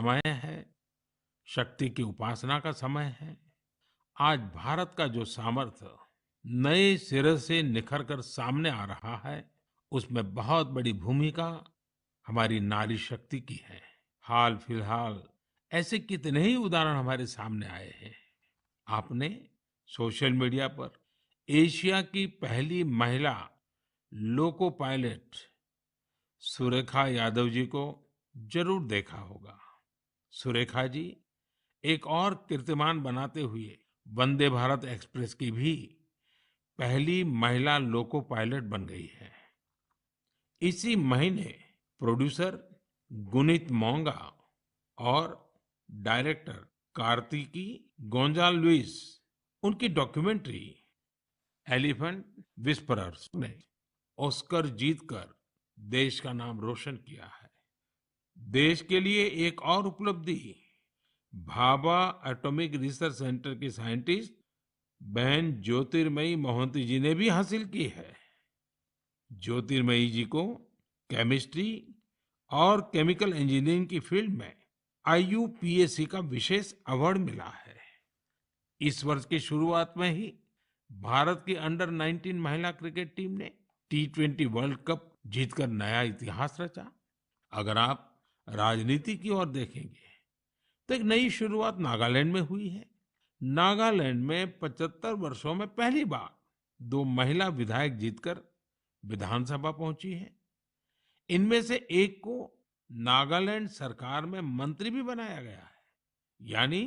समय है, शक्ति की उपासना का समय है। आज भारत का जो सामर्थ्य नए सिरे से निखर कर सामने आ रहा है, उसमें बहुत बड़ी भूमिका हमारी नारी शक्ति की है। हाल फिलहाल ऐसे कितने ही उदाहरण हमारे सामने आए हैं। आपने सोशल मीडिया पर एशिया की पहली महिला लोको पायलट सुरेखा यादव जी को जरूर देखा होगा। सुरेखा जी एक और कीर्तिमान बनाते हुए वंदे भारत एक्सप्रेस की भी पहली महिला लोको पायलट बन गई है। इसी महीने प्रोड्यूसर गुनीत मोंगा और डायरेक्टर कार्तिकी गोंजाल लुइस उनकी डॉक्यूमेंट्री एलिफेंट विस्परर्स ने ऑस्कर जीतकर देश का नाम रोशन किया है। देश के लिए एक और उपलब्धि भाभा एटॉमिक रिसर्च सेंटर की साइंटिस्ट बहन ज्योतिर्मयी मोहंती जी ने भी हासिल की है। ज्योतिर्मयी जी को केमिस्ट्री और केमिकल इंजीनियरिंग की फील्ड में आईयूपीएसी का विशेष अवार्ड मिला है। इस वर्ष की शुरुआत में ही भारत की अंडर 19 महिला क्रिकेट टीम ने T20 वर्ल्ड कप जीतकर नया इतिहास रचा। अगर आप राजनीति की ओर देखेंगे तो एक नई शुरुआत नागालैंड में हुई है। नागालैंड में 75 वर्षों में पहली बार 2 महिला विधायक जीतकर विधानसभा पहुंची है। इनमें से एक को नागालैंड सरकार में मंत्री भी बनाया गया है। यानी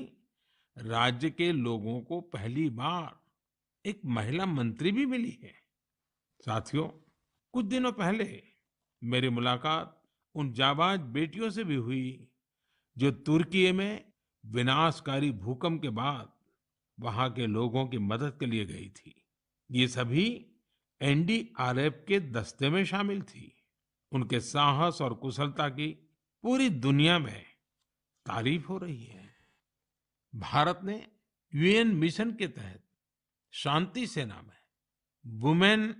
राज्य के लोगों को पहली बार एक महिला मंत्री भी मिली है। साथियों, कुछ दिनों पहले मेरी मुलाकात उन जाबाज बेटियों से भी हुई जो तुर्की में विनाशकारी भूकंप के बाद वहां के लोगों की मदद के लिए गई थी। ये सभी एनडीआरएफ के दस्ते में शामिल थी। उनके साहस और कुशलता की पूरी दुनिया में तारीफ हो रही है। भारत ने यूएन मिशन के तहत शांति सेना में वुमेन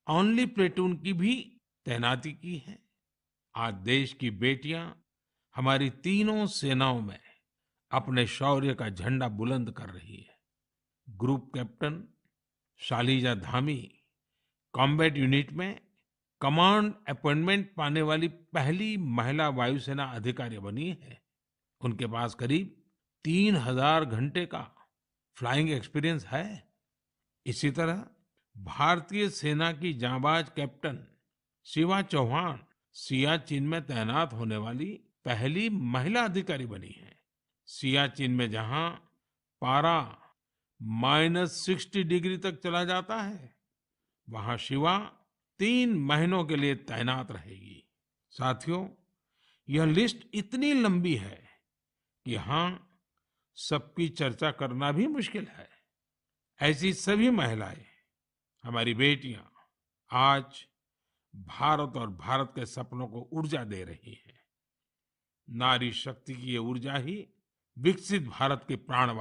ओनली प्लेटून की भी तैनाती की है। आज देश की बेटियां हमारी तीनों सेनाओं में अपने शौर्य का झंडा बुलंद कर रही है। Group captain Shaliza Dhami combat unit में कमांड अपॉइंटमेंट पाने वाली पहली महिला वायुसेना अधिकारी बनी है। उनके पास करीब 3000 घंटे का फ्लाइंग एक्सपीरियंस है। इसी तरह भारतीय सेना की जांबाज कैप्टन शिवा चौहान सियाचिन में तैनात होने वाली पहली महिला अधिकारी बनी है। सियाचिन में जहां पारा -60 डिग्री तक चला जाता है, वहां शिवा 3 महीनों के लिए तैनात रहेगी। साथियों, यह लिस्ट इतनी लंबी है कि यहाँ सबकी चर्चा करना भी मुश्किल है। ऐसी सभी महिलाएं, हमारी बेटियां आज भारत और भारत के सपनों को ऊर्जा दे रही हैं। नारी शक्ति की ये ऊर्जा ही विकसित भारत की प्राणवायु